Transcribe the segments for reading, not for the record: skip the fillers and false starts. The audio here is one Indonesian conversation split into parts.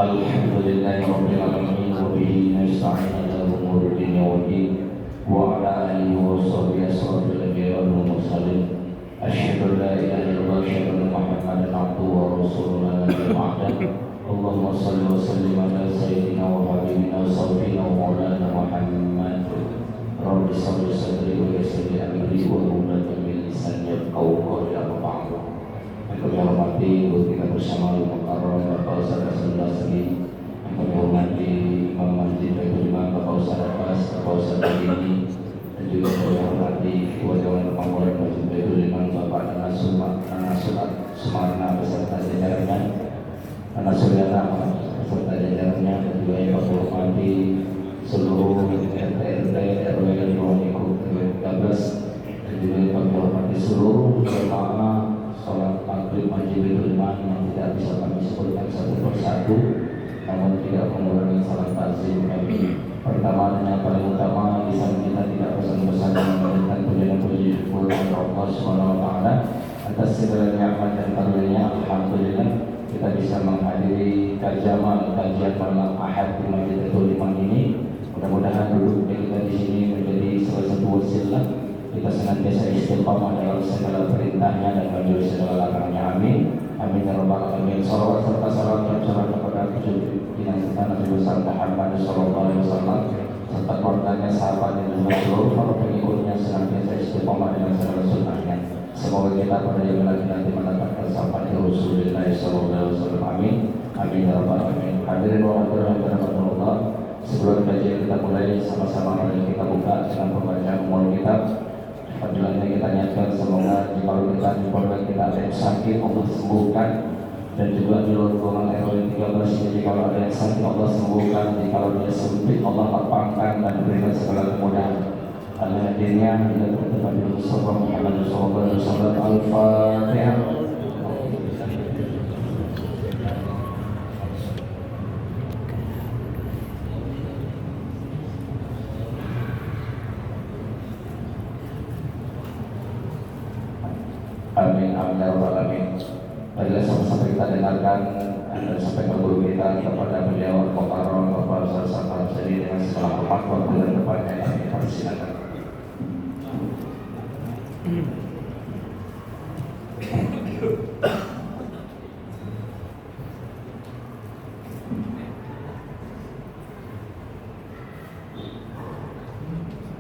Alhamdulillahi rabbil alamin wa bihi nasta'in ala umuri dunya wa din wa ala alihi wa sahbihi asrafil anbiya wal mursalin asyhadu an la ilaha illallah wa asyhadu anna muhammadan abduhu wa rasuluhu la nabiyya ba'dahu. Allahumma shalli wa sallim ala sayyidina wa habibina wa safina wa maulana Muhammad. Rabbi shalli sadri wa yassir li amri wa hlul min lisani yafqahu qawli. Amma ba'du. Yang kami hormati guru kita bersama Al-Mukarram Bapak Ustaz Rasulullah Sri, yang kami hormati Imam Masjid Baitul Imam Bapak Ustaz Abbas, Bapak Ustaz Dini, dan juga kami hormati Ketua Dewan Pengurus Masjid Baitul Imam Bapak Nana Sumarna beserta jajarannya, Nana Suryana beserta jajarannya, dan juga yang kami hormati seluruh RT RW dan Roniku 13, dan juga yang kami hormati seluruh jemaah sholat maghrib Masjid Baitul Imam yang tidak bisa kami sebutkan satu persatu, namun tidak mengurangi salat takzim kami. Pertama dan yang paling utama, di samping kita tidak pesan-pesan memberikan puji dan puji syukur kepada Allah Subhanahu wa taala atas segala nikmat dan karunia. Alhamdulillah kita bisa menghadiri kajian malam Ahad di Masjid Baitul Imam ini. Mudah-mudahan duduknya kita di sini menjadi salah satu wasilah kita senantiasa istiqamah dalam segala perintahnya dan menjauhi segala larangannya. Amin. Amin ya rabbal alamin. Salawat serta salam tercurah kepada junjungan kita Nabi besar Muhammad sallallahu alaihi wasallam serta keluarganya, sahabat dan seluruh para pengikutnya senantiasa istiqamah dengan segala sunnahnya. Semoga kita pada yang nanti mendapatkan syafaat Rasulullah sallallahu alaihi wasallam. Amin. Amin ya rabbal alamin. Hadirin wa hadirat rahimakumullah. Sebelum kajian kita mulai, sama-sama mari kita buka dengan pembacaan umul kitab. Fadilannya kita niatkan semoga jika kita di keluarga kita ada yang sakit Allah sembuhkan, dan juga di luar golongan RW 13 ini kalau ada yang sakit Allah sembuhkan, jika dia sempit Allah lapangkan dan berikan segala kemudahan. Hadirnya kita bertemu di Mustafa Muhammad sallallahu alaihi wasallam. Al-Fatihah. Amin, amin ya rabbal alamin. Marilah sama-sama kita dengarkan dan sampaikan guru kita kepada beliau Al-Mukarram Bapak Ustaz Safar Sari dengan segala hormat waktu dan tempatnya. Kami persilakan.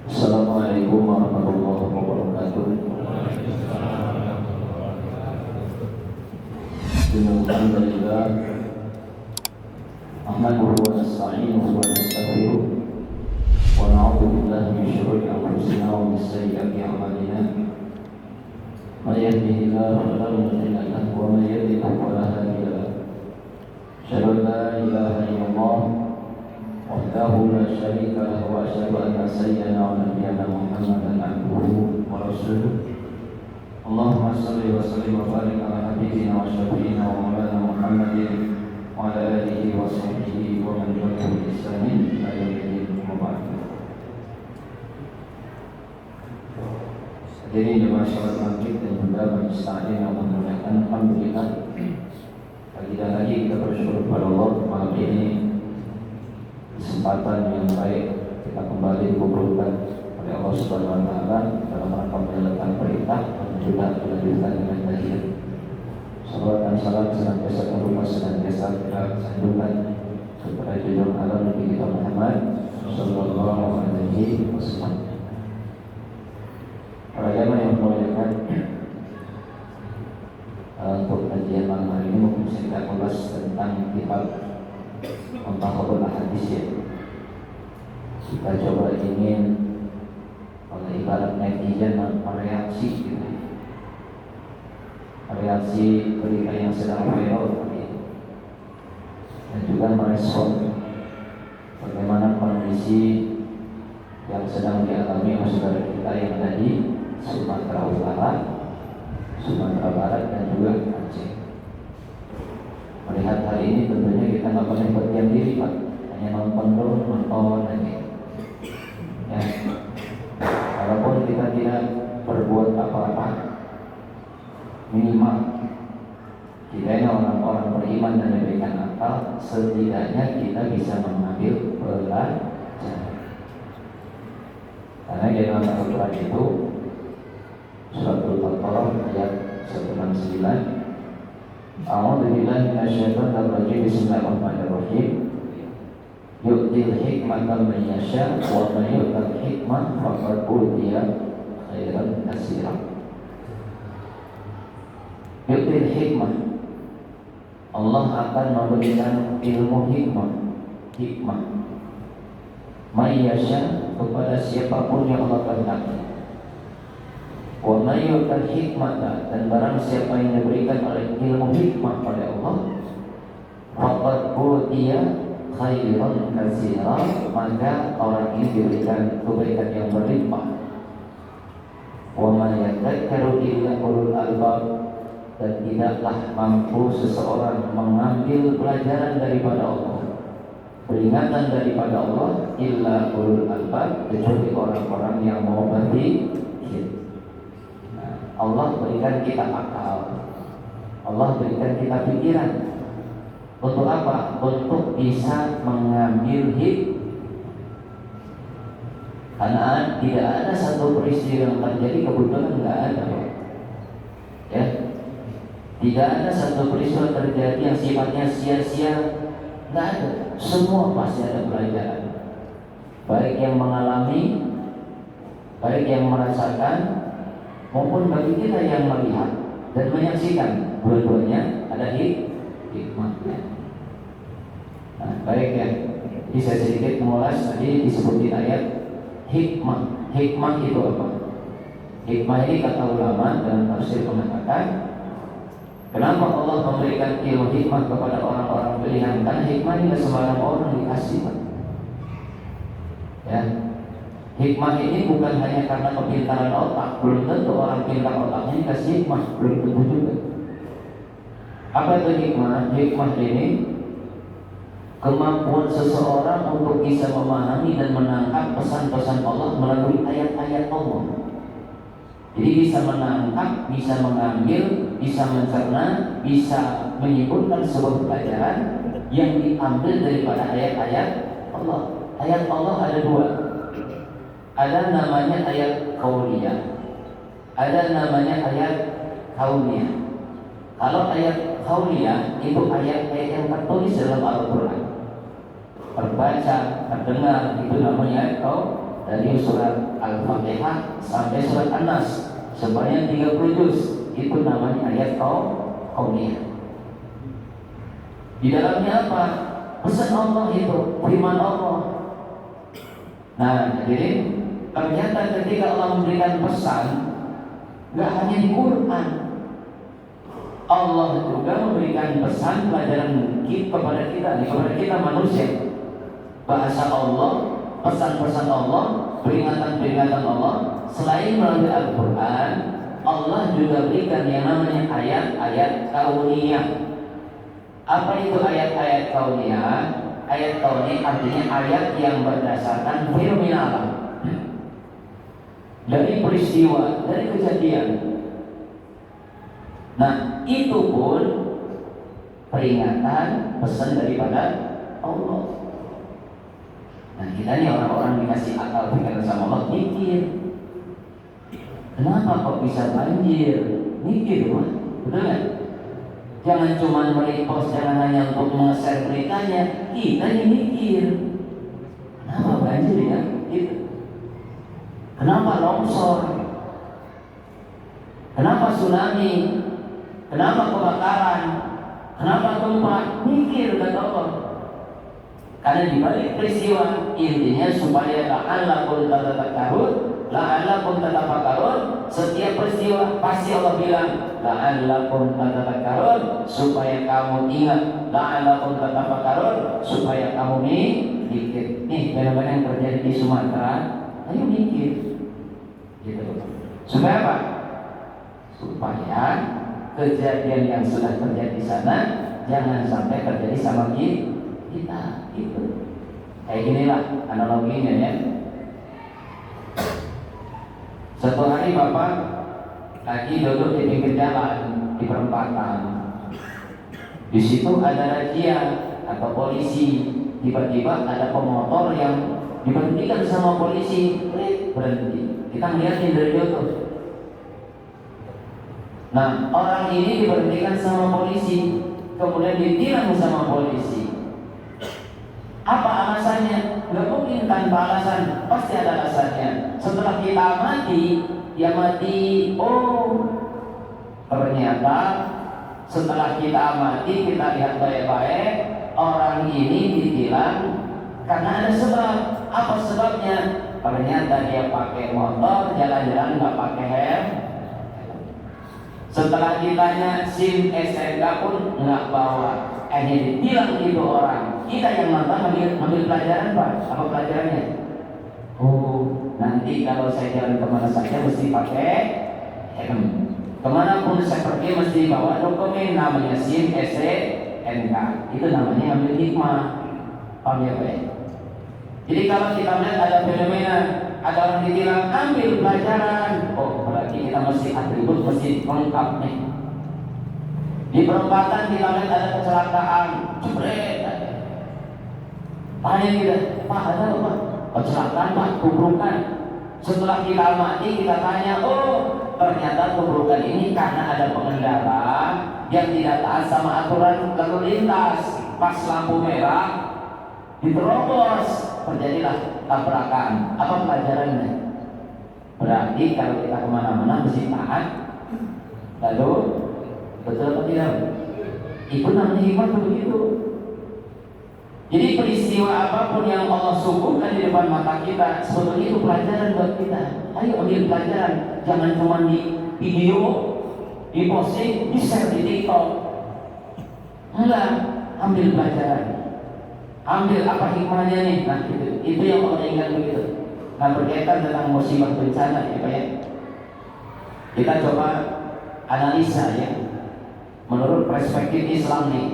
Assalamualaikum warahmatullahi wabarakatuh. Alhamdulillah, ahmaduhu wa nasta'inuhu wa nastaghfiruh wa na'udzu billahi min shururi anfusina wa min sayyiati a'malina. May yahdihillahu fala mudilla lahu wa may yudlil fala hadiya lahu. Asyhadu an la ilaha illallah wahdahu la syarika lahu wa asyhadu anna sayyidana wa nabiyyana Muhammadan abduhu wa rasuluh. Allahumma salli wa sallim wa barik ala habibina wa syafiina wa maulana Muhammadin wa ala alihi wa sahbihi wa man tabi'ahum bi ihsanin ila yaumil din. Jadi jemaah salat maghrib dan juga majelis taklim yang memuliakan, alhamdulillah lagi dan lagi kita bersyukur kepada Allah malam ini kesempatan yang baik kita kembali dikumpulkan oleh Allah Subhanahu wa taala dalam rangka menjalankan perintah juga dilanjutkan dengan kajian. Salawat dan salam senantiasa terlupa senantiasa kita sanjungkan kepada junjungan alam Nabi kita Muhammad sallallahu alaihi wasallam. Para jamaah yang memuliakan, untuk kajian malam hari ini mungkin kita bahas tentang kitab Muntahhabul Ahadits ya. Kita coba ingin oleh ibarat netizen mereaksi gitu. Reaksi berita yang sedang viral dan juga merespon bagaimana kondisi yang sedang dialami oleh saudara kita yang ada di Sumatera Utara, Sumatera Barat dan juga Aceh. Melihat hal ini tentunya kita nggak boleh berdiam diri Pak, hanya nonton aja. Ya, walaupun kita tidak berbuat apa-apa, minimal kita ini orang-orang beriman dan diberikan akal, setidaknya kita bisa mengambil pelajaran. Karena di dalam Al-Quran itu surat Al-Baqarah ayat 169, A'udzubillahi minasyaitonir rajim, bismillahirrahmanirrahim. Yu'til hikmata man yasha wa man yu'tal hikmah faqad utiya khairan katsiran. Yu'til hikmah, Allah akan memberikan ilmu hikmah man yasha, kepada siapapun yang Allah kehendaki. Wa may yu'tal hikmata, dan barang siapa yang diberikan oleh ilmu hikmah oleh Allah, faqad utiya khairan katsiran, maka orang ini diberikan kebaikan yang berlimpah. Wa may yadhakkaru illa ulul albab, dan tidaklah mampu seseorang mengambil pelajaran daripada Allah, peringatan daripada Allah, illa ulul albab, kecuali orang-orang yang mau berpikir. Allah berikan kita akal, Allah berikan kita pikiran. Untuk apa? Untuk bisa mengambil hikmah. Karena tidak ada satu peristiwa yang terjadi kebetulan, nggak ada, ya. Tidak ada satu peristiwa terjadi yang sifatnya sia-sia, nggak ada. Semua pasti ada pelajaran. Baik yang mengalami, baik yang merasakan, maupun bagi kita yang melihat dan menyaksikan, dua-duanya ada hikmahnya. Nah, baik ya, bisa sedikit mengulas tadi disebutin ayat hikmah. Hikmah itu apa? Hikmah ini kata ulama dalam tafsir mengatakan, kenapa Allah memberikan ilmu hikmah kepada orang-orang pilihan? Karena hikmah ini sembarang orang dikasih, ya. Hikmah ini bukan hanya karena kepintaran otak. Belum tentu orang pintar otaknya dikasih hikmah, belum tentu juga. Apa itu hikmah? Hikmah ini kemampuan seseorang untuk bisa memahami dan menangkap pesan-pesan Allah melalui ayat-ayat Allah. Jadi bisa menangkap, bisa mengambil, bisa mencerna, bisa menyimpulkan sebuah pelajaran yang diambil daripada ayat-ayat Allah. Ayat Allah ada dua. Ada namanya ayat qauliyah, ada namanya ayat kauniyah. Kalau ayat qauliyah itu ayat-ayat yang tertulis dalam Al-Quran, terbaca, terdengar, itu namanya ayat qauliyah. Dari surat Al-Fatihah sampai surat An-Nas sebanyak 30 juz, itu namanya ayat qauliyah. Di dalamnya apa? Pesan Allah itu, firman Allah. Nah, jadi ternyata ketika Allah memberikan pesan, nggak hanya di Quran, Allah juga memberikan pesan pelajaran kepada kita manusia. Bahasa Allah, pesan-pesan Allah, peringatan-peringatan Allah, selain melalui Al-Quran, Allah juga berikan yang namanya ayat-ayat kauniyah. Apa itu ayat-ayat kauniyah? Ayat kauniyah artinya ayat yang berdasarkan firman Allah, dari peristiwa, dari kejadian. Nah, itu pun peringatan, pesan daripada Allah. Nah, kita nih orang-orang dikasih akal pikiran sama Allah, mikir. Kenapa kok bisa banjir? Mikir, Pak. Betul kan? Jangan cuma merepost, jangan hanya untuk meng-share beritanya. Kita nih mikir. Kenapa banjir ya? Gitu. Kenapa longsor? Kenapa tsunami? Kenapa kebakaran? Kenapa gempa? Mikir kata Allah. Karena di balik peristiwa intinya supaya la'allakum tatafakkarun, la'allakum tatafakkarun. Setiap peristiwa pasti Allah bilang la'allakum tatafakkarun, supaya kamu ingat, la'allakum tatafakkarun, supaya kamu mikir. Nih fenomena yang terjadi di Sumatera, ayo mikir. Gitu. Supaya apa? Supaya kejadian yang sudah terjadi di sana jangan sampai terjadi sama kita. Gitu. Kayak ginilah analoginya ya. Satu hari bapak lagi duduk di pinggir jalan di perempatan. Di situ ada razia atau polisi, tiba-tiba ada pemotor yang diberhentikan sama polisi, berhenti. Kita melihatin dari jauh. Nah, orang ini diberhentikan sama polisi, kemudian ditilang sama polisi. Apa alasannya? Nggak mungkin tanpa alasan, pasti ada alasannya. Setelah kita mati, dia mati. Oh, ternyata setelah kita mati, kita lihat baik-baik, orang ini ditilang karena ada sebab. Apa sebabnya? Ternyata dia pakai motor, jalan-jalan nggak pakai helm. Setelah ditanya SIM STNK pun nggak bawa. Ditilang itu orang. Kita yang nonton ambil pelajaran, Pak. Apa pelajarannya? Oh, nanti kalau saya jalan kemana saja mesti pakai helm. Kemanapun saya pergi mesti bawa dokumen namanya SIM STNK. Itu namanya ambil hikmah. Paham ya, Pak? Jadi kalau kita melihat ada fenomena, ada orang ditilang, ambil pelajaran. Oh, berarti kita mesti atribut mesti lengkap nih. Di perempatan kita lihat ada kecelakaan, jebret. Tanya kita, Pak ada apa? Kecelakaan Pak, tubrukan. Setelah kita mati kita tanya, oh ternyata tubrukan ini karena ada pengendara yang tidak taat sama aturan lalu lintas. Pas lampu merah diterobos, terjadilah tabrakan. Apa pelajarannya? Berarti kalau kita kemana-mana mesti taat. Lalu betul atau tidak? Itu namanya hikmah begitu. Jadi peristiwa apapun yang Allah suguhkan di depan mata kita, sebetulnya itu pelajaran buat kita. Ayo ambil pelajaran, jangan cuma di video, di posting, di share di TikTok. Enggak, ambil pelajaran. Ambil apa hikmahnya nih? Nah itu yang Allah ingat begitu. Nah berkaitan tentang musibah bencana, ya Pak ya. Kita coba analisa ya, menurut perspektif Islam nih.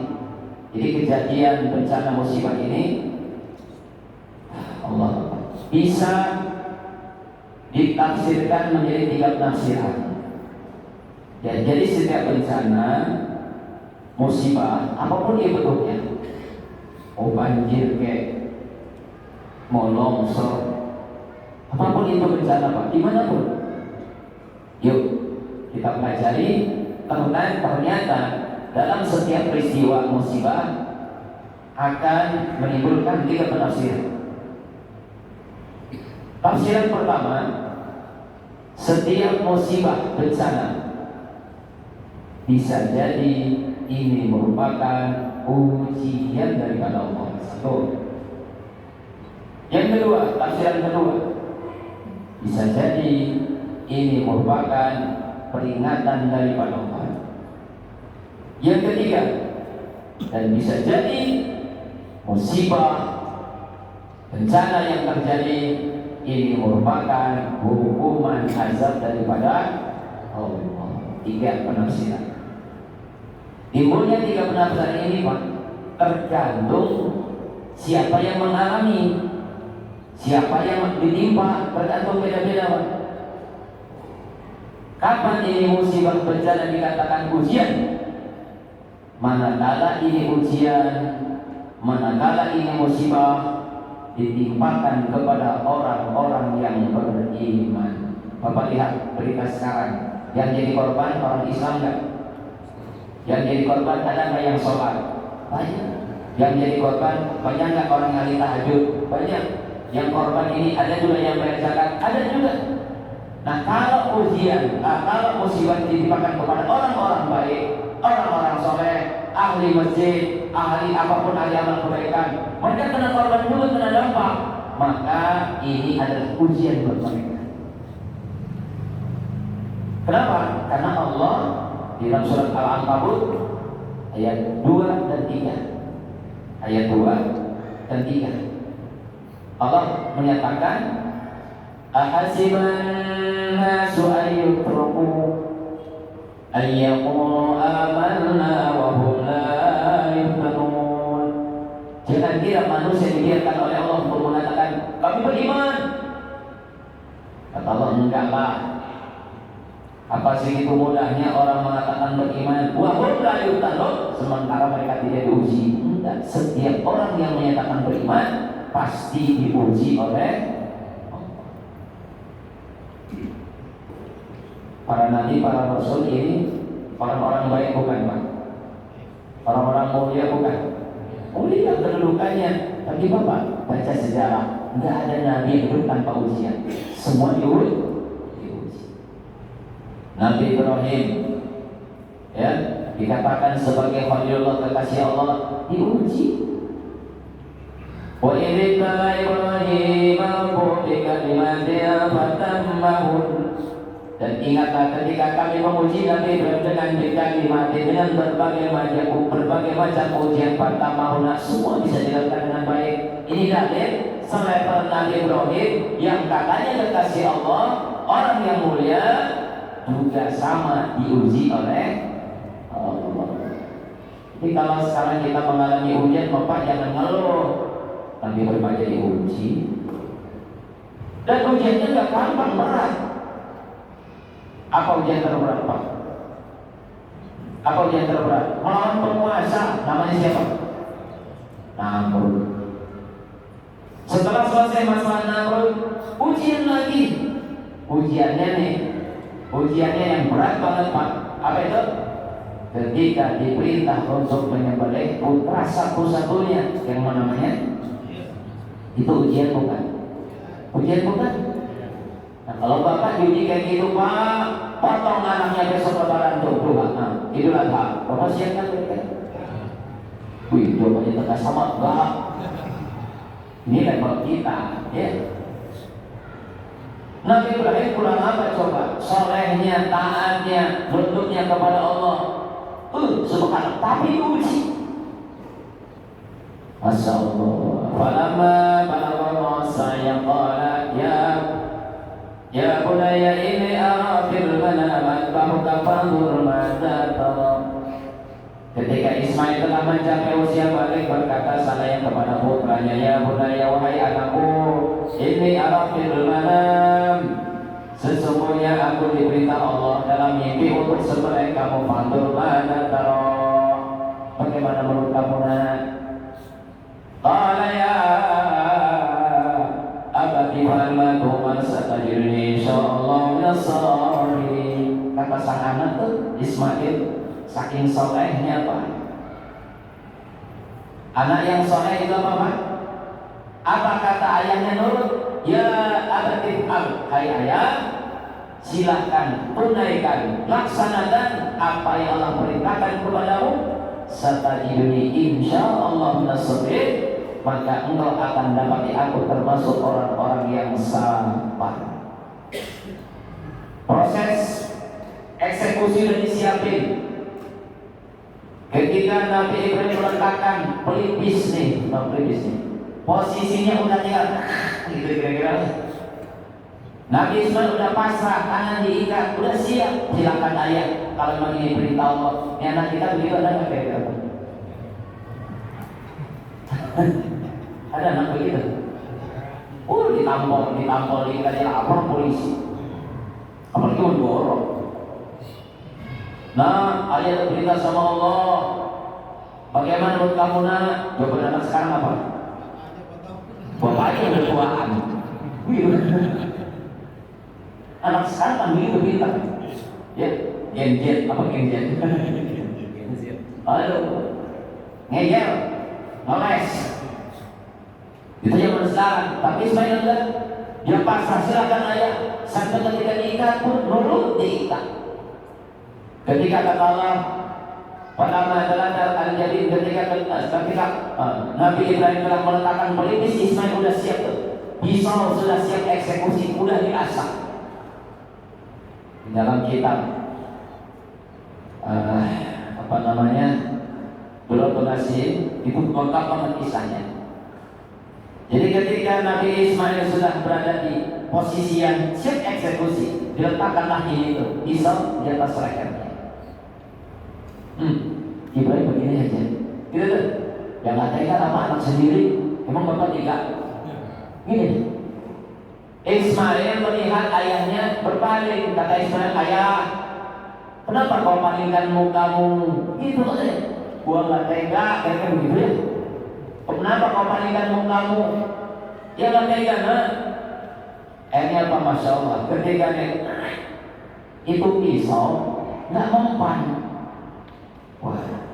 Jadi kejadian bencana musibah ini Allah bisa ditafsirkan menjadi 3 penafsiran. Ya, jadi setiap bencana musibah apapun dia bentuknya, mau banjir kayak mau longsor, apapun itu bencana Pak, dimanapun. Yuk kita pelajari tentang ternyata dalam setiap peristiwa musibah akan menimbulkan 3 penafsiran. Tafsiran pertama, setiap musibah bencana bisa jadi ini merupakan ujian daripada Allah. Satu. Yang kedua, tafsiran kedua, bisa jadi ini merupakan peringatan daripada Allah. Yang ketiga, dan bisa jadi musibah bencana yang terjadi ini merupakan hukuman azab daripada Allah. 3 penafsiran. Timbulnya 3 penafsiran ini Pak, tergantung siapa yang mengalami, siapa yang ditimpa, tergantung beda-beda Pak. Kapan ini musibah bencana dikatakan ujian? Manakala ini ujian, manakala ini musibah ditimpakan kepada orang-orang yang beriman. Bapak lihat berita sekarang, yang jadi korban orang Islam enggak? Yang jadi korban ada nggak yang sholat? Banyak. Yang jadi korban banyak nggak orang yang ahli tahajud? Banyak. Yang korban ini ada juga yang bayar zakat? Ada juga. Nah kalau ujian, kalau musibah ditimpakan kepada orang-orang baik, orang-orang soleh, ahli masjid, ahli apapun, ahli amal kebaikan, mereka kena korban juga, kena dampak, maka ini adalah ujian buat mereka. Kenapa? Karena Allah di dalam surat Al-Ankabut ayat 2 dan 3, ayat 2 dan 3, Allah menyatakan ahasiban nasu ayyutraku ayyaqulu amanna wa hum la yuftanun. Jangan kira manusia dibiarkan oleh Allah untuk mengatakan kami beriman. Kata Allah, enggaklah. Apa segitu mudahnya orang mengatakan beriman, wahum la yuftanun, sementara mereka tidak diuji? Enggak. Setiap orang yang menyatakan beriman pasti diuji oleh para nabi, para rasul. Ini orang-orang baik bukan, Pak? Orang-orang mulia bukan? Mulia kedudukannya. Tapi Bapak baca sejarah, enggak ada nabi yang hidup tanpa ujian. Semua diuji. Nabi Ibrahim, ya, dikatakan sebagai Khalilullah, kekasih Allah, diuji. Wa idh qala Ibrahim rabbuka kalimatin fatammahun. Dan ingatlah ketika kami menguji Nabi Ibrahim dengan kalimat, dengan berbagai macam ujian, fatammahun, semua bisa dilakukan dengan baik. Ini dalil selevel Nabi Ibrahim yang katanya kekasih Allah, orang yang mulia, juga sama diuji oleh Allah. Jadi kalau sekarang kita mengalami ujian, Bapak jangan ngeluh, tapi berbagai diuji. Dan ujiannya nggak gampang, berat. Apa ujian terberat, Pak? Apa ujian terberat? Melawan penguasa, namanya siapa? Namrud. Setelah selesai masalah Namrud, ujian lagi. Ujiannya nih, ujiannya yang berat banget, Pak. Apa itu? Ketika diperintah untuk menyembelih putra satu-satunya, yang mana namanya? Itu ujian bukan? Ujian bukan? Nah, kalau Bapak diuji kayak gitu, Pak, potong anaknya besok lebaran tuh, nah, Idul Adha, Bapak siapkan mereka? Wih, jawabannya tegas sama enggak? Ini level kita, ya. Nabi Ibrahim pulang apa coba? Solehnya, taatnya, bentuknya kepada Allah. Subhanallah, tapi uji. Masya Allah. Falamma balagha masa qala ya bunayya inni ara fil manam anbahuka fanzur madza tara. Ketika Ismail telah mencapai usia balik, berkata saya kepada putranya, ya bunayya, wahai anakku, inni ara fil manam, sesungguhnya aku diberitahu Allah dalam mimpi untuk sembelih kamu, fanzur madza tara, bagaimana menurut kamu nak? Qala ya abati fa'alma tu'man satajirni insyaallah nasari. Kata sang anak tuh Ismail, saking solehnya, Pak. Anak yang soleh itu apa, Pak? Apa kata ayahnya nurut? Ya abati fa'al, hai ayah, silahkan tunaikan, laksanakan apa yang Allah perintahkan kepadamu. Satajirni insyaallah nasari, maka engkau akan dapat aku termasuk orang-orang yang sabar. Proses eksekusi sudah disiapin. Ketika Nabi Ibrahim meletakkan pelipis nih, posisinya udah tinggal gitu kira-kira. Nabi Ismail udah pasrah, tangan diikat, udah siap. Silakan ayah, kalau memang ini perintah Allah. Ini anak kita begitu, ada nggak kira-kira? Ada anak begitu? Ditampol, dikasih lapor polisi. Apalagi mendorong. Nah, ayat berita sama Allah. Bagaimana menurut kamu nak? Jawaban anak sekarang apa? Bapaknya berduaan. Anak sekarang kan begitu pintar. Ya, genjet, apa genjet? Aduh, ngeyel, ngeles. Itu zaman sekarang. Tapi Ismail enggak. Dia pasrah, silakan ayah. Sampai ketika diikat pun nurut diikat. Ketika kata Allah, pada adalah al-Jalil, ketika Nabi Ibrahim telah meletakkan pelipis, Ismail sudah siap tuh. Pisau sudah siap eksekusi, sudah diasah. Di dalam kitab Bulughun Nasim itu lengkap banget kisahnya. Jadi ketika Nabi Ismail sudah berada di posisi yang siap eksekusi, diletakkanlah ini tuh pisau di atas lehernya. Ibrahim begini aja, gitu tuh. Yang nggak tega apa anak sendiri, emang bapak tidak? Gini, Ismail melihat ayahnya berpaling. Kata Ismail, ayah, kenapa kau palingkan mukamu? Gitu katanya. Gua nggak tega, kayak begitu ya. Kenapa kau palingkan mukamu? Ya nggak tega, nah. Akhirnya apa, masya Allah, ketika itu pisau nggak mempan. Wah,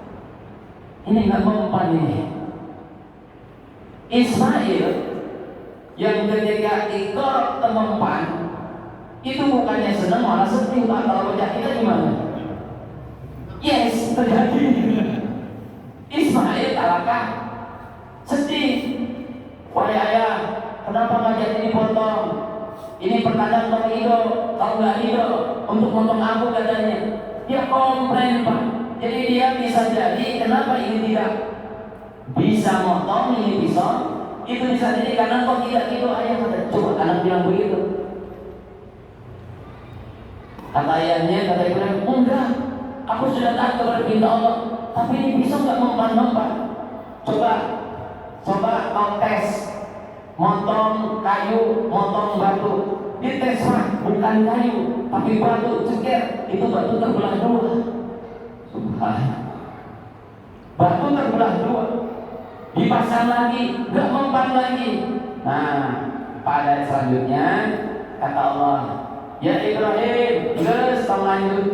ini nggak mempan ini. Ismail yang ketika ikor mempan itu bukannya senang, malah sedih. Pak, kalau pecah kita gimana? Yes, terjadi. Ismail kalahkah? Sedih. Wahai ayah, kenapa ngajak ini potong? Ini pertanda kau ridho, kau nggak ridho untuk potong aku katanya. Dia komplain, Pak. Jadi dia bisa jadi kenapa ini tidak bisa motong ini pisau? Itu bisa jadi karena kau tidak ridho, ayah. Coba anak bilang begitu. Kata ayahnya, kata ibunya, enggak, aku sudah taat kepada perintah Allah, tapi ini pisau nggak mempan-mempan. Coba kau tes, motong kayu, motong batu, dites Pak, bukan kayu, tapi batu, ceker, itu batu terbelah dua. Batu terbelah dua, dipasang lagi, nggak mempan lagi. Nah, pada selanjutnya kata Allah, ya Ibrahim, terus lanjut.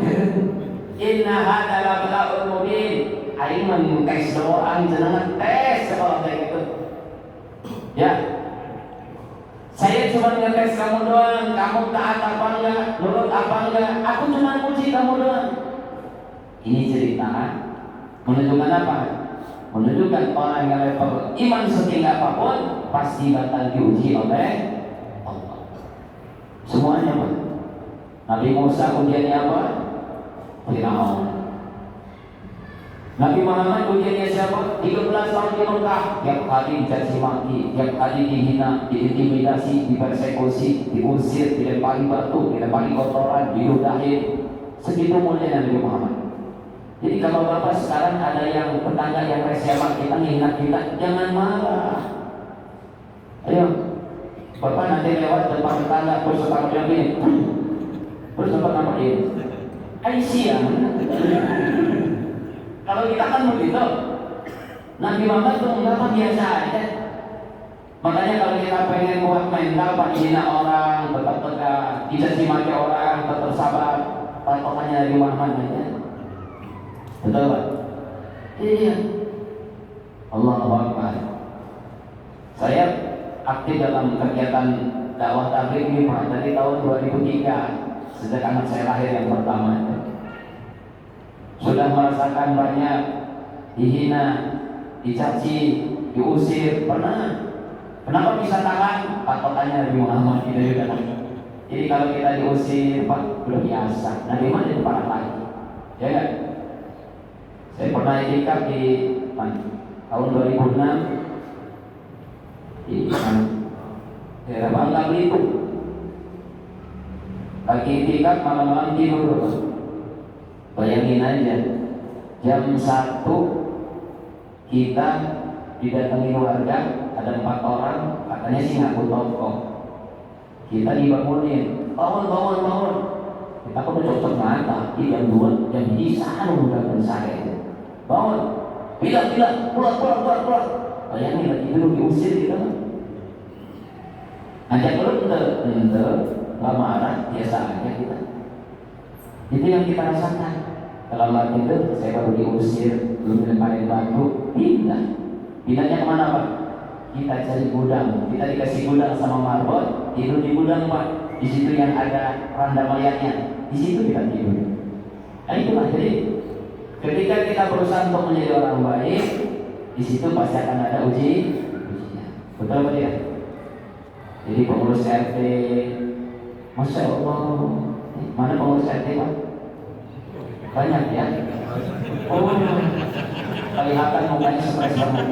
Inna hadzal bala'ul mubin. Aing mentes doang, jenengan tes kalau kayak gitu. Ya, saya cuma ngetes kamu doang. Kamu taat apa enggak, nurut apa enggak? Aku cuma uji kamu doang. Ini cerita menunjukkan apa? Menunjukkan orang yang level iman setinggi apapun pasti bakal diuji oleh Allah. Semuanya, Pak. Nabi Musa ujiannya apa? Firaun. Nabi Muhammad ujiannya siapa? 13 tahun di Mekah. Tiap hari dicaci maki, tiap hari dihina, diintimidasi, dipersekusi, diusir, dilempari batu, dilempari kotoran, diludahin. Segitu mulia Nabi Muhammad. Jadi kalau Bapak sekarang ada yang tetangga yang rese sama kita, ngina kita, jangan marah. Ayo, Bapak nanti lewat depan tetangga, terus tetangga bilang gini, terus Bapak ngapain? Aisyah. Kalau kita kan begitu. Nabi Muhammad itu enggak biasa aja. Makanya kalau kita pengen buat mental, Pak, hina orang, tetap tegak, dicaci maki orang, tetap sabar. Patokannya Nabi Muhammad aja. Betul, Pak? Iya. Allahu Akbar. Saya aktif dalam kegiatan dakwah tabligh ini, Pak, dari tahun 2003. Sejak anak saya lahir yang pertama itu. Sudah merasakan banyak dihina, dicaci, diusir, pernah. Kenapa bisa tahan? Patokannya Nabi Muhammad gitu juga. Jadi kalau kita diusir, Pak, udah biasa. Nabi Muhammad itu parah lagi. Ya kan? Saya pernah itikaf di tahun 2006 di daerah Bangka Belitung. Lagi itikaf malam-malam tidur. Bayangin aja, jam 1 kita didatangi warga, ada 4 orang, katanya sih ngaku tokoh. Kita dibangunin, bangun. Kita kok udah cocok mata, di jam 2, jam 3 sana udah saya itu. Bangun, bilang, keluar. Bayangin lagi dulu diusir gitu. Ajak dulu, ente, gak marah, biasa aja kita. Itu yang kita rasakan. Kalau waktu itu saya baru diusir, belum dilemparin batu, pindahnya kemana, Pak? Kita cari gudang, kita dikasih gudang sama marbot, tidur di gudang, Pak. Di situ yang ada randa mayatnya, di situ kita tidur. Nah itulah, jadi ketika kita berusaha untuk menjadi orang baik, di situ pasti akan ada ujian. Betul Pak ya? Jadi pengurus RT, Masya Allah, mana pengurus RT, Pak? Banyak ya? Oh, kelihatan mukanya stres banget.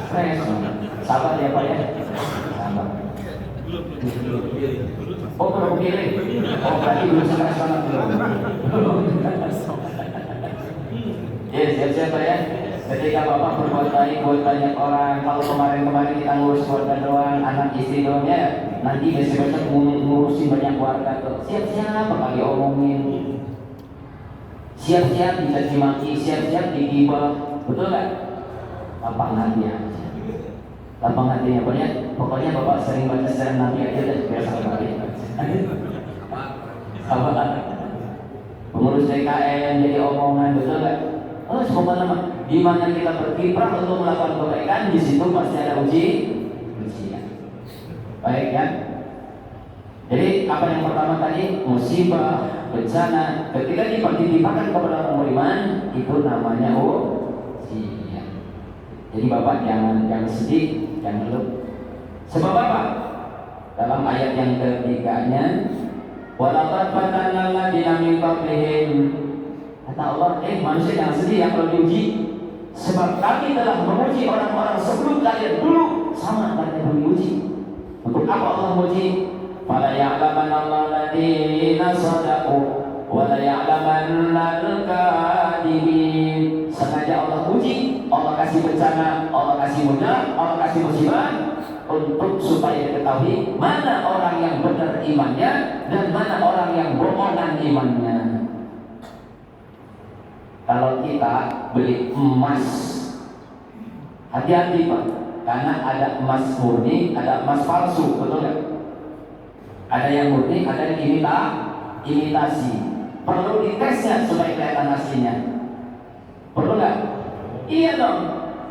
Stres, sabar ya Pak ya? Sabar. Oh, belum pilih. Oh, berarti belum stres banget belum. Ya, siap-siap ya. Ketika Bapak berbuat baik buat banyak orang, kalau kemarin-kemarin kita ngurus keluarga doang, anak istri doang ya, nanti besok-besok ngurusin banyak keluarga tuh. Siap-siap kali omongin, siap-siap dicaci maki, siap-siap digibah, betul nggak? Lapang hati aja, lapang hatinya pokoknya Bapak sering baca sejarah Nabi aja dan biasa kali. Apa? Pengurus DKM jadi omongan, betul nggak? Oh, semoga nama di mana kita berkiprah untuk melakukan kebaikan, di situ pasti ada ujian. Baik ya. Jadi apa yang pertama tadi, musibah, bencana, ketika ditimpakan kepada orang beriman, itu namanya ujian. Jadi Bapak jangan sedih, jangan lupa. Sebab apa? Dalam ayat yang ketiganya, walaqad fatanna alladziina min qablihim, kata Allah, manusia jangan sedih ya kalau diuji, sebab kami telah menguji orang-orang sebelum kalian dulu, sama kalian diuji. Untuk apa Allah menguji? Fala ya'lamanna alladziina shadaqu wa la ya'lamanna al-kadhibin. Sengaja Allah uji, Allah kasih bencana, Allah kasih mudah, Allah kasih musibah, untuk supaya diketahui mana orang yang benar imannya dan mana orang yang bohongan imannya. Kalau kita beli emas, hati-hati Pak, karena ada emas murni, ada emas palsu, betul nggak? Ada yang murni, ada yang imitasi. Perlu ditesnya supaya kelihatan aslinya. Perlu nggak? Iya dong.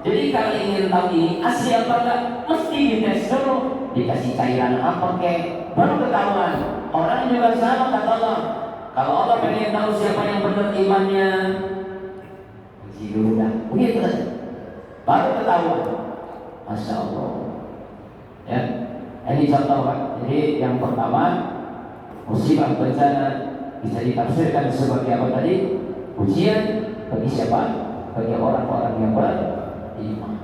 Jadi kalau ingin tahu ini asli apa enggak, mesti dites dulu. Dikasih cairan apa kek, baru ketahuan. Orang juga sama kata Allah. Kalau Allah pengen tahu siapa yang benar imannya, uji dulu dah. Begitu saja. Baru ketahuan. Masya Allah. Ya, ini contoh Pak. Jadi yang pertama, musibah bencana bisa ditafsirkan sebagai apa tadi? Ujian bagi siapa? Bagi orang-orang yang beriman.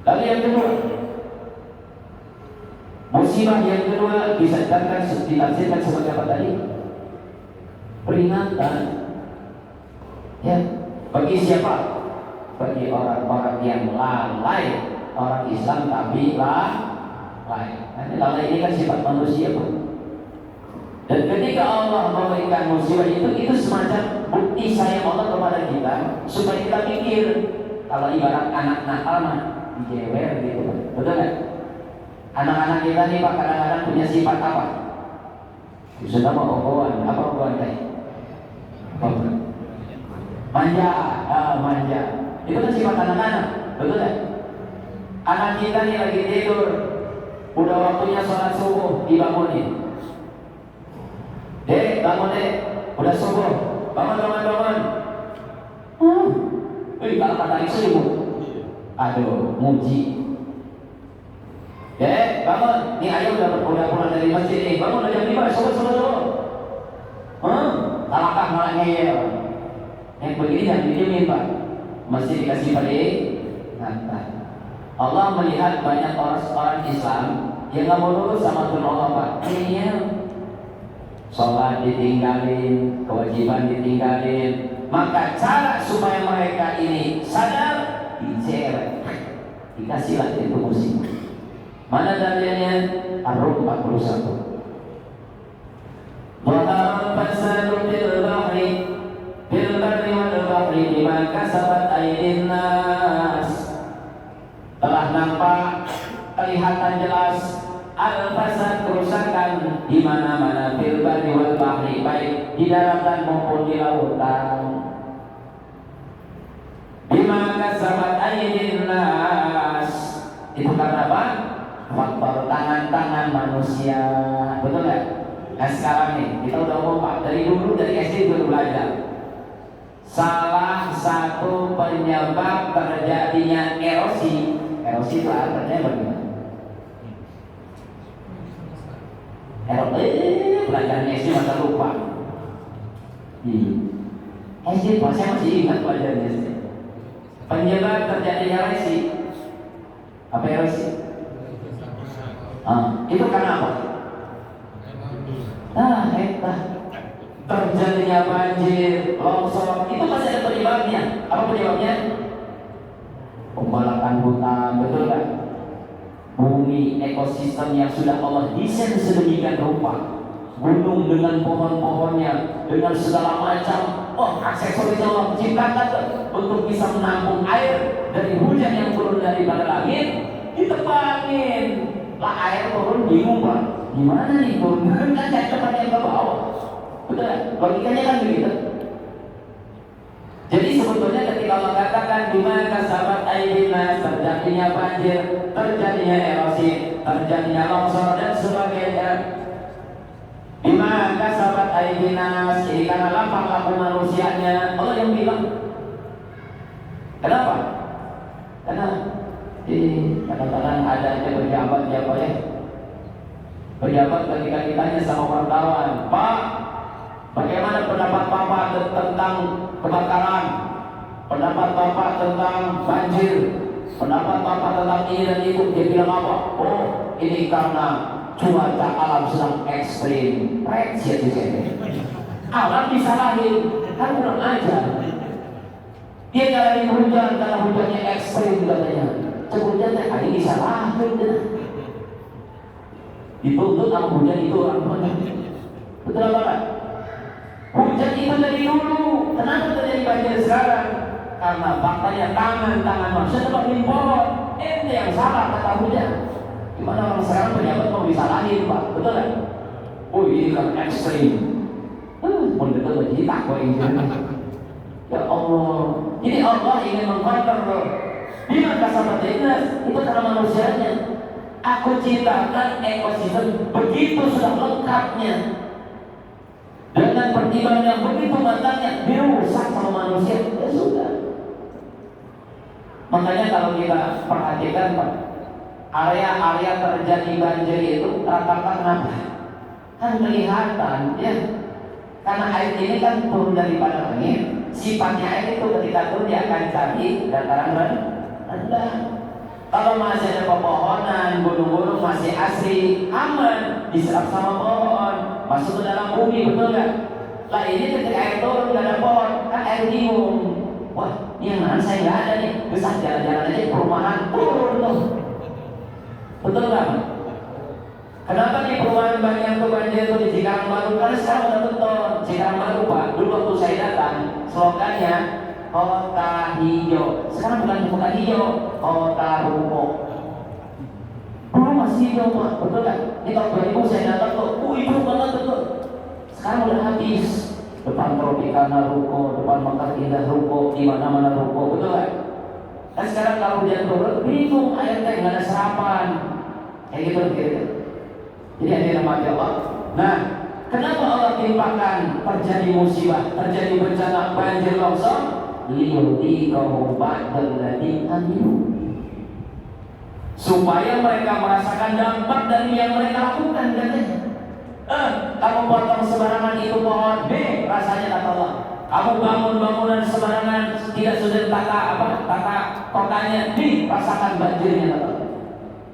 Lalu yang kedua, musibah yang kedua bisa ditafsirkan sebagai apa tadi? Peringatan. Ya, bagi siapa? Bagi orang-orang yang lalai. Orang Islam tapi lalai. Nanti lalai ini kan sifat manusia Pak. Dan ketika Allah memberikan musibah itu semacam bukti sayang Allah kepada kita supaya kita pikir. Kalau ibarat anak nakal mah dijewer gitu, betul nggak? Anak-anak kita nih Pak kadang-kadang punya sifat apa? Sudah mau ogohan, apa ogohan kayak? Manja, manja. Itu kan sifat anak-anak, betul nggak? Anak kita nih lagi tidur, udah waktunya sholat subuh, dibangunin. Dek, bangun dek, udah subuh, bangun. Kalau kata itu ibu, aduh, muji. Dek, bangun, ini ayah udah pulang dari masjid nih, bangun udah jam 5, subuh. Talakah malah ngeyel. Yang begini jangan didiemin Pak, mesti dikasih peringatan. Allah melihat banyak orang Islam yang nggak mau nurut sama Tuhan Allah Pak. Sholat ditinggalin, kewajiban ditinggalin. Maka cara supaya mereka ini sadar, dicerek, dikasihlah itu musibah. Mana dalilnya? Ar-Rum 41. Dhahara al-fasadu fil barri wal bahri bima kasabat aydin nas. Telah nampak, kelihatan jelas al-fasad, kerusakan di mana-mana, fil barri wal bahri, baik di daratan maupun di lautan. Bima kasabat aydin nas, itu karena apa? Faktor tangan-tangan manusia, betul nggak? Nah sekarang nih kita udah ngomong Pak, dari dulu dari SD udah belajar. Salah satu penyebab terjadinya erosi itu artinya bagaimana? Pelajaran SD masa lupa. SD saya masih ingat pelajaran SD. Penyebab terjadinya erosi. Apa erosi? Itu karena apa? Terjadinya banjir, longsor, itu pasti ada penyebabnya. Apa jawabnya? Pembalakan hutan, betul kan? Bumi, ekosistem yang sudah Allah desain sedemikian rupa, gunung dengan pohon-pohonnya, dengan segala macam aksesoris yang Allah ciptakan untuk bisa menampung air dari hujan yang turun daripada langit, ditebangin lah air turun, bingung Pak, gimana nih turun? Kan saya tempatnya ke bawah, betul kan? Logikanya kan begitu. Jadi sebetulnya ketika Allah katakan dimana kasabat aidina, terjadinya banjir, terjadinya erosi, terjadinya longsor dan sebagainya, dimana kasabat aidina, ini karena lapang laku manusianya. Allah yang bilang. Kenapa? Karena kadang-kadang ada aja pejabat siapa ya? Pejabat ketika ditanya sama wartawan, Pak, bagaimana pendapat Bapak tentang kebakaran? Pendapat Bapak tentang banjir? Pendapat Bapak tentang ini dan itu? Dia bilang apa? Oh, ini karena cuaca alam sedang ekstrim. Alam disalahin, kan kurang ajar. Dia nyalahin hujan karena hujannya ekstrim katanya. Hujannya ini disalahin. Dituntut sama hujan itu orang mana? Betul apa kan? Hujan itu dari dulu. Kenapa terjadi banjir sekarang? Karena faktanya tangan manusia terbangin pohon. Ente yang salah kata hujan. Gimana orang sekarang pejabat mau disalahin Pak? Betul kan? Oh ini kan ekstrim. Mendekat lagi takwa ini. Ya Allah. Jadi Allah ingin mengkontrol. Bila kasabat dinas itu karena manusianya. Aku ciptakan ekosistem begitu sudah lengkapnya, dengan pertimbangan yang begitu matangnya, dirusak sama manusia. Ya sudah. Makanya kalau kita perhatikan Pak, area-area terjadi banjir itu rata-rata kenapa? Kan kelihatan ya. Karena air ini kan turun daripada langit. Sifatnya air itu ketika turun dia akan cari dataran rendah. Kalau masih ada pepohonan, gunung-gunung masih asri, aman, diserap sama pohon, masuk ke dalam bumi, betul nggak? Lah ini ketika air turun nggak ada pohon, kan air bingung. Wah, ini yang mana saya nggak ada nih, besar jalan-jalan aja perumahan turun tuh, betul nggak? Kenapa di perumahan banyak tuh banjir tuh di Cikarang Baru? Karena sekarang udah betul Cikarang Baru Pak. Dulu waktu saya datang, slogannya kota hijau. Sekarang bukan kota hijau, kota ruko. Dulu masih hijau Pak, betul kan? Di tahun 2000 saya datang tuh, hijau banget betul. Sekarang udah habis. Depan Tropicana ruko, depan Mekar Indah ruko, di mana-mana ruko, betul kan? Dan sekarang kalau hujan turun, bingung air teh nggak ada serapan, kayak gitu. Jadi ada nama Allah. Nah, kenapa Allah timpakan terjadi musibah, terjadi bencana banjir longsor? Liyudhiqahum ba'dal ladzi amilu, supaya mereka merasakan dampak dari yang mereka lakukan katanya. Kamu potong sembarangan itu pohon, rasanya kata Allah. Kamu bangun bangunan sembarangan, tidak sudah tata kotanya, rasakan banjirnya kata Allah.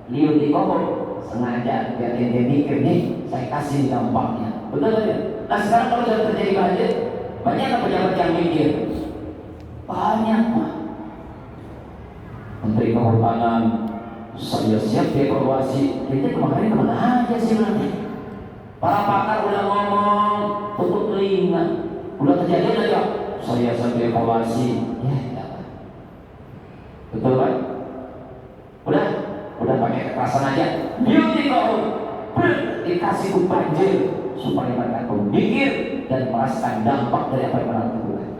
Liyudhiqahum, sengaja biar ente mikir nih, saya kasih dampaknya. Betul ya? Nah sekarang kalau sudah terjadi banjir, banyak pejabat yang mikir. Banyak Pak. Menteri Kehutanan, saya siap evaluasi. Kita kemarin kemana aja sih nanti? Para pakar udah ngomong, tutup telinga. Udah kejadian aja, saya siap evaluasi. Ya. Betul kan? Udah pakai kekerasan aja. Beauty kau dikasih banjir supaya mereka mikir dan merasakan dampak dari apa yang mereka lakukan.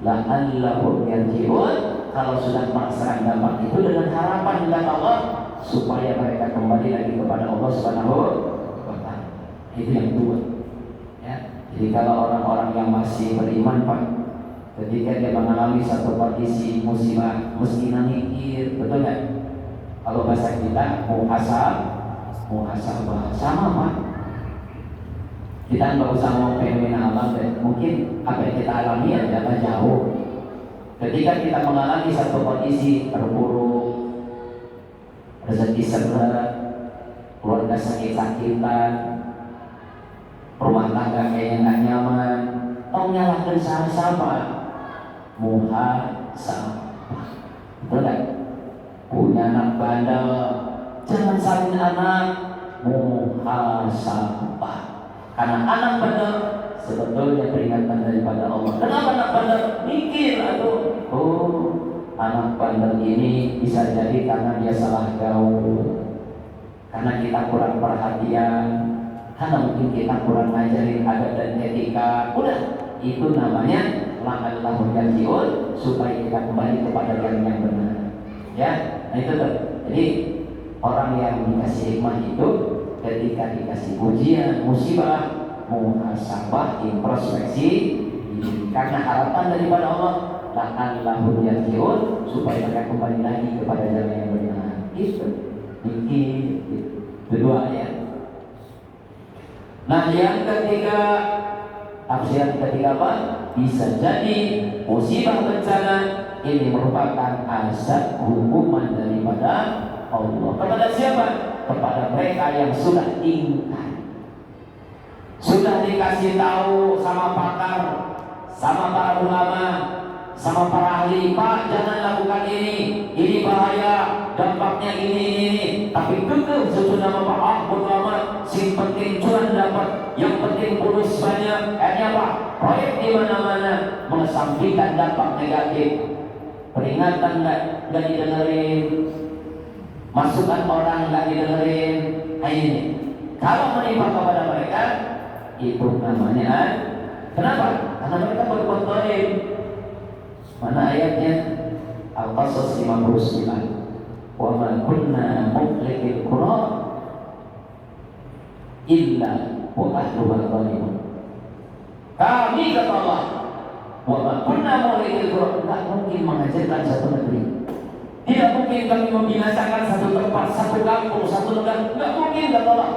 La'allahum yarji'un, kalau sudah merasakan dampak itu dengan harapan dari Allah supaya mereka kembali lagi kepada Allah Subhanahu wa Ta'ala. Itu yang kedua. Ya. Jadi kalau orang-orang yang masih beriman Pak, ketika dia mengalami satu kondisi musibah, mesti mikir, betul nggak? Kalau bahasa kita muhasabah sama Pak. Kita nggak usah mau fenomena alam deh. Mungkin apa yang kita alami ya ternyata jauh. Ketika kita mengalami satu kondisi terpuruk, rezeki seret, keluarga sakit-sakitan, rumah tangga kayaknya nggak nyaman, tau nyalahkan siapa? sampah. Betul kan? Punya anak bandel, jangan salin anak, muhasabah. Karena anak bandel sebetulnya peringatan daripada Allah. Kenapa anak bandel? Mikir aduh, anak bandel ini bisa jadi karena dia salah gaul, karena kita kurang perhatian, karena mungkin kita kurang ngajarin adab dan etika. Udah, itu namanya la'allahu yarji'un, supaya kita kembali kepada yang benar. Ya, nah itu tuh. Jadi orang yang dikasih hikmah itu ketika dikasih ujian, musibah, muhasabah, introspeksi, karena harapan daripada Allah la'allahu yarji'un, supaya mereka kembali lagi kepada jalan yang benar. Itu mikir kedua ya. Nah yang ketiga, tafsiran ketiga apa? Bisa jadi musibah bencana ini merupakan azab hukuman daripada Allah. Kepada siapa? Kepada mereka yang sudah ingkar, sudah dikasih tahu sama pakar, sama para ulama, sama para ahli, Pak jangan lakukan ini bahaya, dampaknya ini. Tapi kekeh sesudah Pak, bodo amat, sing penting cuan dapat, yang penting bonus banyak. Akhirnya Pak, proyek di mana-mana mengesampingkan dampak negatif. Peringatan nggak didengerin, masukan orang nggak didengerin. Nah ini, kalau menimpa kepada mereka, itu namanya kenapa? Karena mereka berbuat baik. Mana ayatnya? Al-Qasas 59. Wa ma kunna muhlikil qura illa wa ahluha zalimun. Kami kata Allah, wa ma kunna muhlikil qura, tidak mungkin menghancurkan satu negeri. Tidak mungkin kami membinasakan satu tempat, satu kampung, satu negara. Tidak mungkin kata Allah.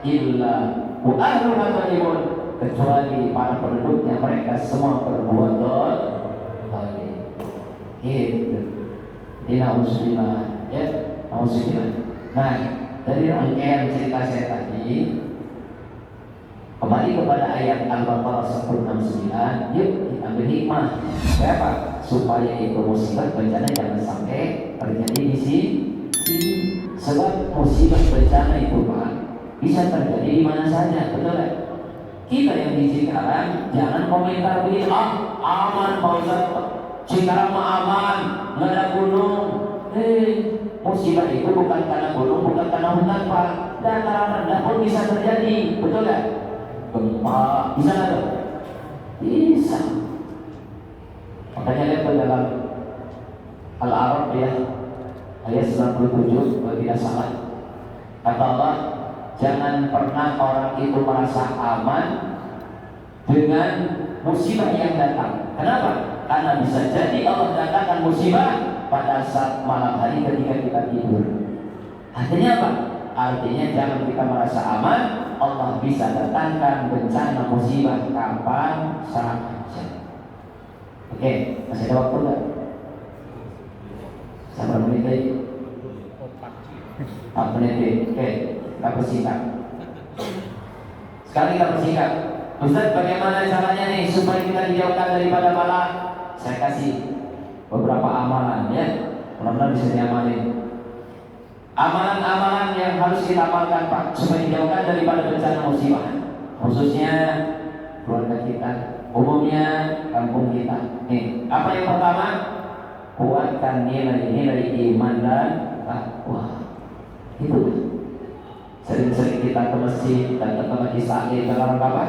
Illa wa ahluha zalimun, kecuali para penduduknya mereka semua berbuat dosa. Gitu. Ini na'udzubillah, ya, na'udzubillah. Nah, dari rangkaian cerita saya tadi, kembali kepada ayat Al-Baqarah 169. Yuk kita ambil hikmah. Kenapa? Supaya itu musibah bencana jangan sampai terjadi di sini. Sebab musibah bencana itu Pak bisa terjadi di mana saja, betul kan? Kita yang di Cikarang jangan komentar begini, aman Pak Ustaz, Cikarang mah aman, nggak ada gunung. Musibah itu bukan karena gunung, bukan karena hutan Pak. Dataran rendah pun bisa terjadi, betul kan? Gempa bisa nggak? Bisa. Makanya lihat dalam Al-A'raf ya, ayat 97 kalau tidak salah. Kata Allah, jangan pernah orang itu merasa aman dengan musibah yang datang. Kenapa? Karena bisa jadi Allah datangkan musibah pada saat malam hari ketika kita tidur. Artinya apa? Artinya jangan kita merasa aman. Allah bisa datangkan bencana musibah kapan saja. Oke, masih ada waktu nggak? Sampai menit lagi. 4 menit. Oke, kita bersingkat. Sekarang kita bersingkat. Ustaz, bagaimana caranya nih supaya kita dijauhkan daripada bala? Saya kasih beberapa amalan ya, mudah-mudahan bisa diamalin. Amalan-amalan yang harus kita amalkan Pak supaya dijauhkan daripada bencana musibah, khususnya keluarga kita, umumnya kampung kita. Nih, apa yang pertama? Kuatkan nilai-nilai iman dan takwa. Itu sering-sering kita ke masjid dan ke majlis taklim dalam apa?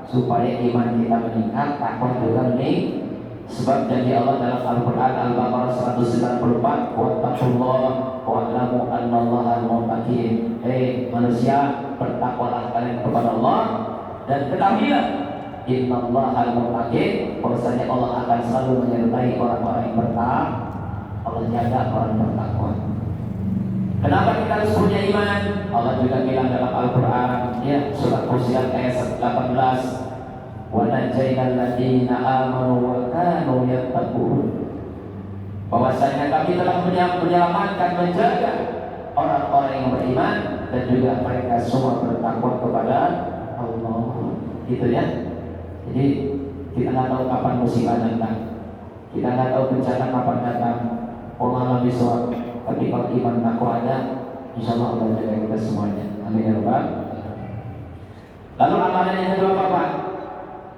Supaya iman kita meningkat, takwa juga meningkat. Sebab janji Allah dalam Al-Quran Al-Baqarah 194, wattaqullah wa'lamu annallaha al-muttaqin. Hei manusia, bertakwalah kalian kepada Allah dan ketahuilah innallaha al-muttaqin, bahwasanya Allah akan selalu menyertai orang-orang yang bertakwa. Allah jaga orang bertakwa. Kenapa kita harus punya iman? Allah juga bilang dalam Al-Quran ya, surat Fussilat ayat 18, wa najjaynal ladzina amanu wa kanu yattaqun, bahwasanya kami telah menyelamatkan, menjaga orang-orang yang beriman dan juga mereka semua bertakwa kepada Allah. Gitu ya. Jadi kita nggak tahu kapan musibah datang, Kita nggak tahu bencana kapan datang. Allah lebih soal. Tapi kalau iman takwa ada, insya Allah Allah jaga kita semuanya. Amin ya Rabbal. Lalu amalan yang kedua apa Pak?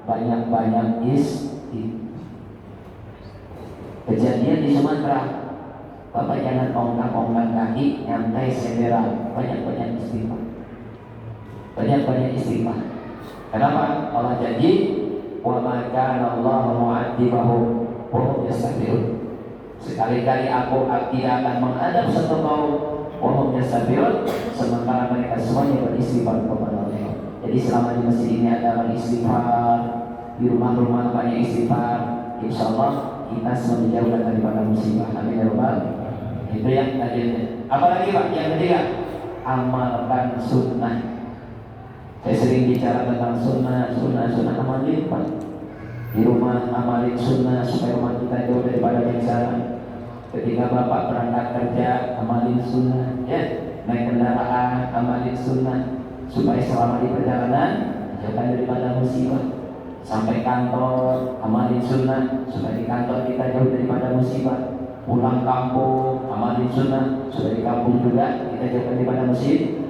Banyak-banyak kejadian di Sumatera. Bapak jangan ongkang-ongkang kaki, nyantai sendirian. Banyak-banyak istighfar. Banyak-banyak istighfar. Kenapa? Allah janji, wa ma kana Allahu mu'adzibahum wa hum yastaghfirun. Sekali-kali aku tidak akan menghadap satu kaum wa hum yastaghfirun, sementara mereka semuanya beristighfar kepada Allah. Jadi selama di masjid ini ada orang istighfar, di rumah-rumah banyak istighfar, insya Allah kita semua dijauhkan daripada musibah. Amin ya Rabbal. Itu yang tadinya. Apalagi Pak? Yang ketiga, amalkan sunnah. Saya sering bicara tentang sunnah amalin Pak. Di rumah amalin sunnah supaya rumah kita jauh daripada bencana. Ketika Bapak berangkat kerja, amalin sunnah. Ya, naik kendaraan, amalin sunnah supaya selama di perjalanan jauhkan daripada musibah. Sampai kantor, amalin sunnah supaya di kantor kita jauh daripada musibah. Pulang kampung, amalin sunnah supaya di kampung juga kita jauh daripada musibah.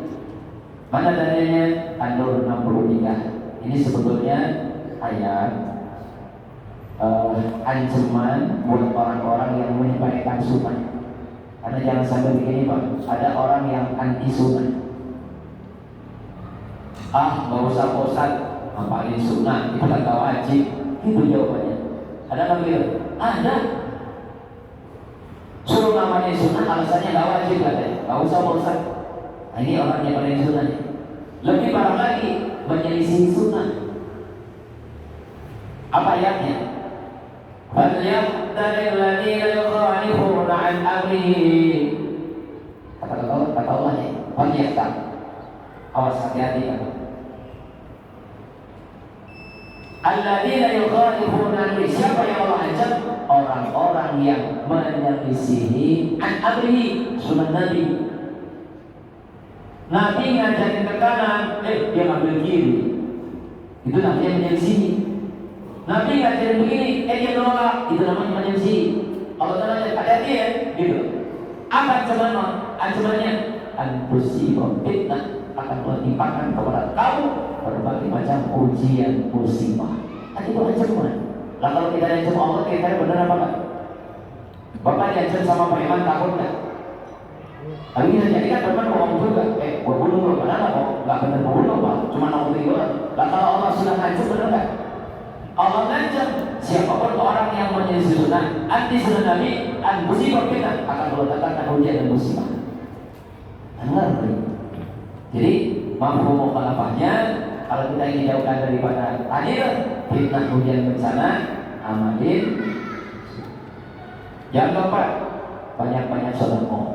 Mana dalilnya? An-Nur 63. Ini sebetulnya ayat ancaman buat orang-orang yang menyebarkan sunnah. Karena jangan sampai begini Pak, ada orang yang anti sunnah. Gak usah bosan ngapalin sunnah, itu kata wajib. Itu jawabannya. Ada nggak gitu? Ada. Suruh ngapalin sunnah, alasannya gak wajib katanya. Gak usah bosan. Nah, ini orang yang paling sunnah. Lebih parah lagi, menyelisih sunnah. Apa ayatnya? فَلْيَحْذَرِ الَّذِينَ يُخَالِفُونَ عَنْ أَمْرِهِ. Kata Allah ya, فَلْيَحْذَرِ. Awas, hati-hati kan. Alladzina yukhalifuna amri. Siapa yang Allah ancam? Orang-orang yang menyelisihi an amrihi, sunnah Nabi. Nabi ngajarin ke kanan, dia ngambil kiri. Itu namanya menyelisihi. Nabi ngajarin begini, dia menolak. Itu namanya menyelisihi. Allah Ta'ala hati-hati ya, gitu. Apa ancamannya? An-tusiba fitnah, akan menimpakan kepada kamu berbagai macam ujian musibah. Tadi itu ancaman. Lah kalau kita diancam Allah, kita benar apa enggak? Bapak diancam sama Pak Iman, takut enggak? Tapi bisa jadi kan Bapak ngomong juga, gua bunuh lu, padahal kok enggak benar bunuh Pak, cuma nak doang. Lah kalau Allah sudah ngancam, benar enggak? Allah ngancam siapapun orang yang menyelisih sunnah, anti sunnah Nabi, an musibah kita akan mendatangkan ujian dan musibah. Benar. Jadi mampu mukhalafahnya, kalau kita ingin jauhkan daripada hadir fitnah ujian bencana, amalin. Yang keempat, banyak-banyak sedekah.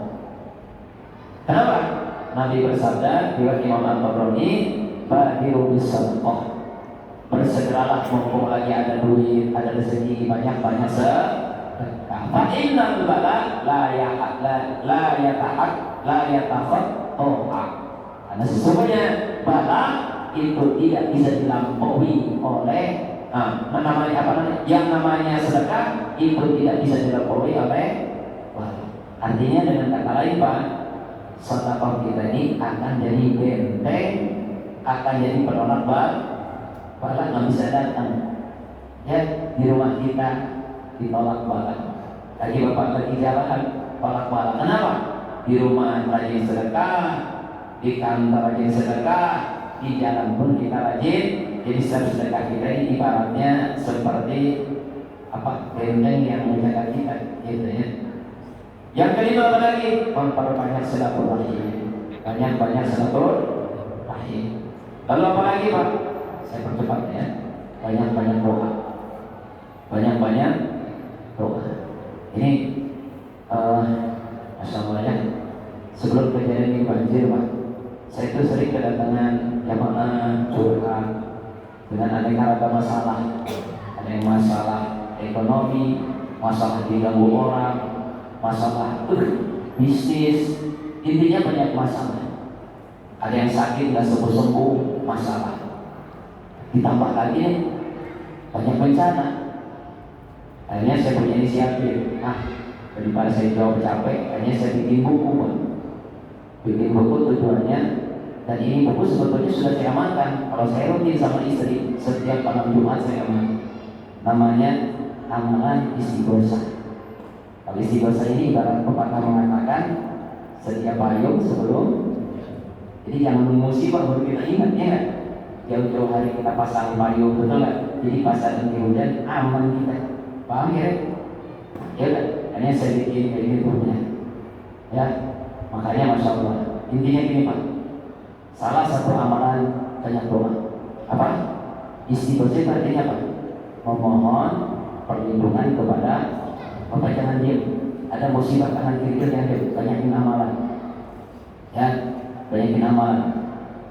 Kenapa? Nabi bersabda, riwayat Imam Al-Tabrani, badiru bis sedekah. Bersegeralah mumpung lagi ada duit, ada rezeki, banyak-banyak sedekah. Fa innal bala la yatahat to'ah. Karena sesungguhnya bala itu tidak bisa dilampaui oleh yang namanya sedekah itu tidak bisa dilampaui oleh bala. Artinya dengan kata lain Pak, sedekah kita ini akan jadi benteng, akan jadi penolak bala nggak bisa datang. Ya, di rumah kita ditolak bala. Lagi Bapak lagi jalan tolak bala. Kenapa? Di rumah rajin sedekah, di kantor rajin sedekah, di jalan pun kita rajin. Jadi sedekah kita ini ibaratnya seperti benteng yang menjaga kita, gitu ya. Yang kelima apa lagi? Memperbanyak silaturahim. Banyak silaturahim. Lalu apa lagi Pak? Saya percepat ya. Banyak doa. Banyak doa. Ini Masya Allah ya. Sebelum kejadian ini banjir Pak, saya itu sering kedatangan jamaah curhat dengan aneka ragam masalah. Ada yang masalah ekonomi, masalah diganggu orang, masalah bisnis, intinya banyak masalah. Ada yang sakit nggak sembuh-sembuh, masalah. Ditambah lagi banyak bencana. Akhirnya saya punya inisiatif, daripada saya jauh capek, akhirnya saya bikin buku, Pak. Bikin buku tujuannya, dan ini buku sebetulnya sudah saya amankan. Kalau saya rutin sama istri, setiap malam Jumat saya amankan. Namanya amalan istighosah. Kalau istighosah ini ibarat pepatah mengatakan setiap payung sebelum, jadi jangan musibah baru kita ingat, ya nggak? Jauh-jauh hari kita pasang payung, betul nggak? Jadi pas ada hujan aman kita, paham ya? Ya kan? Hanya saya bikin kayak gitu punya, ya. Makanya masya Allah. Intinya gini Pak, salah satu amalan banyak doa. Apa? Istighosah artinya apa? Memohon perlindungan kepada apa, jangan diam. Ada musibah tangan kiri yang diam. Banyakin amalan, ya. Banyakin amalan.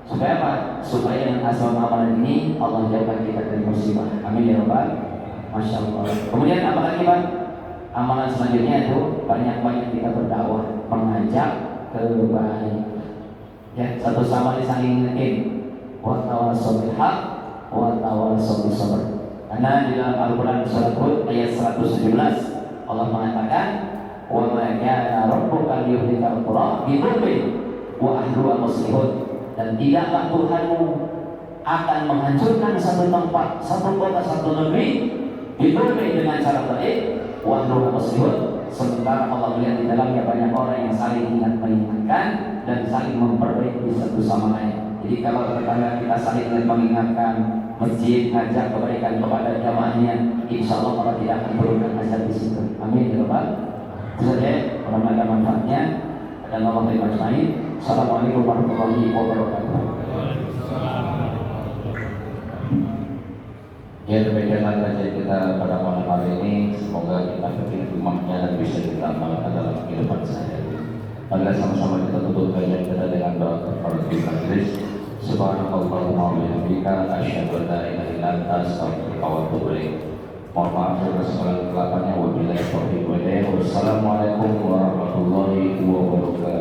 Supaya apa? Supaya dengan asal amalan ini Allah jauhkan kita dari musibah. Amin ya Rabbal. Masya Allah. Kemudian apa lagi Pak? Amalan selanjutnya itu banyak-banyak kita berdakwah, mengajak kebaikan. Ya, satu sama lain saling ingetin. Wa tawassaw bil haq wa tawassaw bis sabr. Karena di dalam Al-Qur'an surat Hud ayat 117 Allah mengatakan, "Wa ma kana rabbuka liyuhlikal qura bi dhulmin wa ahluha muslihun." Dan tidaklah Tuhanmu akan menghancurkan satu tempat, satu kota, satu negeri dengan cara baik, wa ahluha muslihun, sementara Allah melihat di dalamnya banyak orang yang saling ingat mengingatkan dan saling memperbaiki satu sama lain. Jadi kalau tetangga kita saling mengingatkan, masjid ngajak kebaikan kepada jamaahnya, insya Allah Allah tidak akan turunkan azab di situ. Amin ya Rabbal. Itu saja, mudah-mudahan ada manfaatnya. Dan Allah berkati. Assalamualaikum warahmatullahi wabarakatuh. Ya, demikianlah kajian kita pada malam hari ini. Semoga kita berpikir hikmahnya dan bisa kita amalkan dalam kehidupan sehari-hari. Mari sama-sama kita tutup kajian kita dengan doa kafaratul majlis. Subhanallahumma wa bihamdika asyhadu an la ilaha illa anta astaghfiruka wa atubu ilaik. Mohon maaf atas segala kekeliruannya. Wabillahi taufiq wal hidayah. Wassalamualaikum warahmatullahi wabarakatuh.